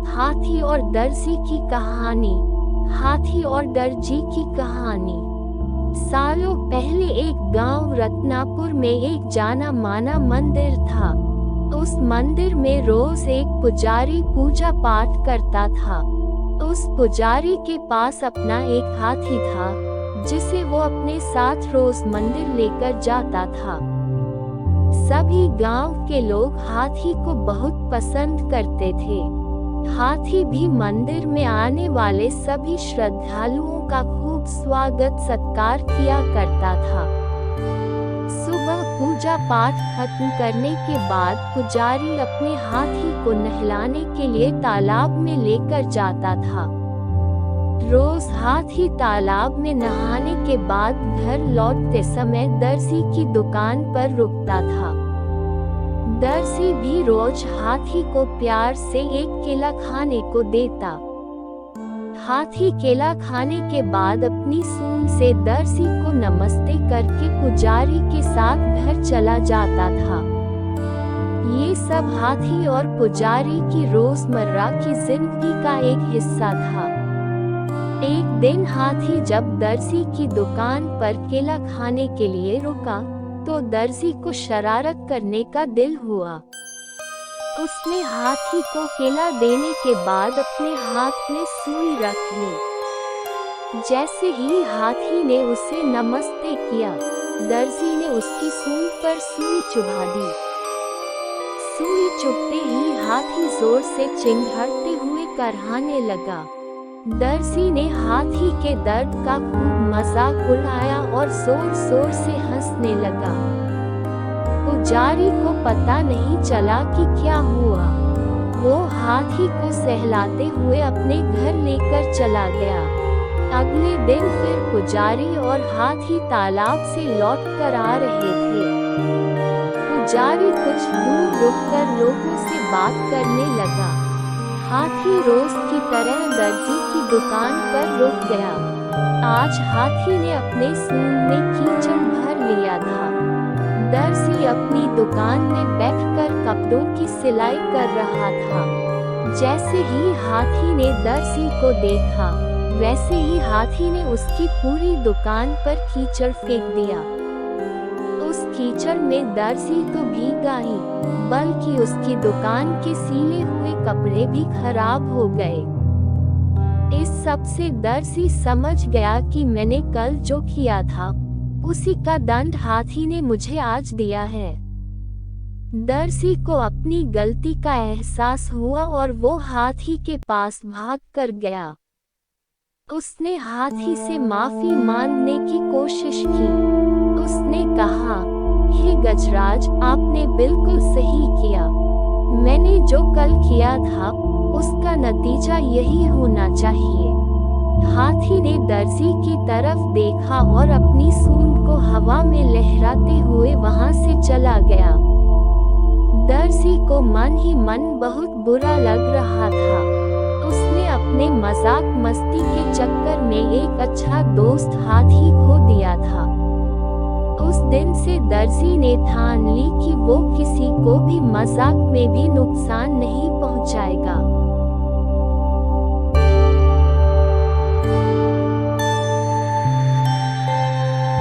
हाथी और दर्जी की कहानी। हाथी और दर्जी की कहानी। सालों पहले एक गांव रत्नापुर में एक जाना माना मंदिर था। उस मंदिर में रोज एक पुजारी पूजा पाठ करता था। उस पुजारी के पास अपना एक हाथी था, जिसे वो अपने साथ रोज मंदिर लेकर जाता था। सभी गांव के लोग हाथी को बहुत पसंद करते थे। हाथी भी मंदिर में आने वाले सभी श्रद्धालुओं का खूब स्वागत सत्कार किया करता था। सुबह पूजा पाठ खत्म करने के बाद पुजारी अपने हाथी को नहलाने के लिए तालाब में लेकर जाता था। रोज हाथी तालाब में नहाने के बाद घर लौटते समय दर्जी की दुकान पर रुकता था। दर्जी भी रोज हाथी को प्यार से एक केला खाने को देता। हाथी केला खाने के बाद अपनी सूंड से दर्जी को नमस्ते करके पुजारी के साथ घर चला जाता था। ये सब हाथी और पुजारी की रोजमर्रा की जिंदगी का एक हिस्सा था। एक दिन हाथी जब दर्जी की दुकान पर केला खाने के लिए रुका, तो दर्जी को शरारत करने का दिल हुआ। उसने हाथी को केला देने के बाद अपने हाथ में सुई रख ली। जैसे ही हाथी ने उसे नमस्ते किया, दर्जी ने उसकी सूंड पर सुई चुभा दी। सुई चुभते ही हाथी जोर से चिंघाड़ते हुए करहाने लगा। दर्जी ने हाथी के दर्द का खूब मजाक उड़ाया और जोर जोर से हंसने लगा। पुजारी को पता नहीं चला कि क्या हुआ। वो हाथी को सहलाते हुए अपने घर लेकर चला गया। अगले दिन फिर पुजारी और हाथी तालाब से लौटकर आ रहे थे। पुजारी कुछ दूर रुककर लोगों से बात करने लगा। हाथी रोज की तरह दर्जी की दुकान पर रुक गया। आज हाथी ने अपने सूंड में कीचड़ भर लिया था। दर्जी अपनी दुकान में बैठकर कपड़ों की सिलाई कर रहा था। जैसे ही हाथी ने दर्जी को देखा, वैसे ही हाथी ने उसकी पूरी दुकान पर कीचड़ फेंक दिया। उस कीचड़ में दर्जी तो भीगा ही, बल्कि उसकी दुकान के सीले हुए कपड़े भी खराब हो गए। इस सब से दर्जी समझ गया कि मैंने कल जो किया था, उसी का दंड हाथी ने मुझे आज दिया है। दर्जी को अपनी गलती का एहसास हुआ और वो हाथी के पास भाग कर गया। उसने हाथी से माफी मांगने की कोशिश की। उसने कहा, हे गजराज, आपने बिल्कुल सही किया। मैंने जो कल किया था, उसका नतीजा यही होना चाहिए। हाथी ने दर्जी की तरफ देखा और अपनी सूंड को हवा में लहराते हुए वहां से चला गया। दर्जी को मन ही मन बहुत बुरा लग रहा था। उसने अपने मजाक मस्ती के चक्कर में एक अच्छा दोस्त हाथी खो दिया था। उस दिन से दर्जी ने ठान ली कि वो किसी को भी मजाक में भी नुकसान नहीं पहुंचाएगा।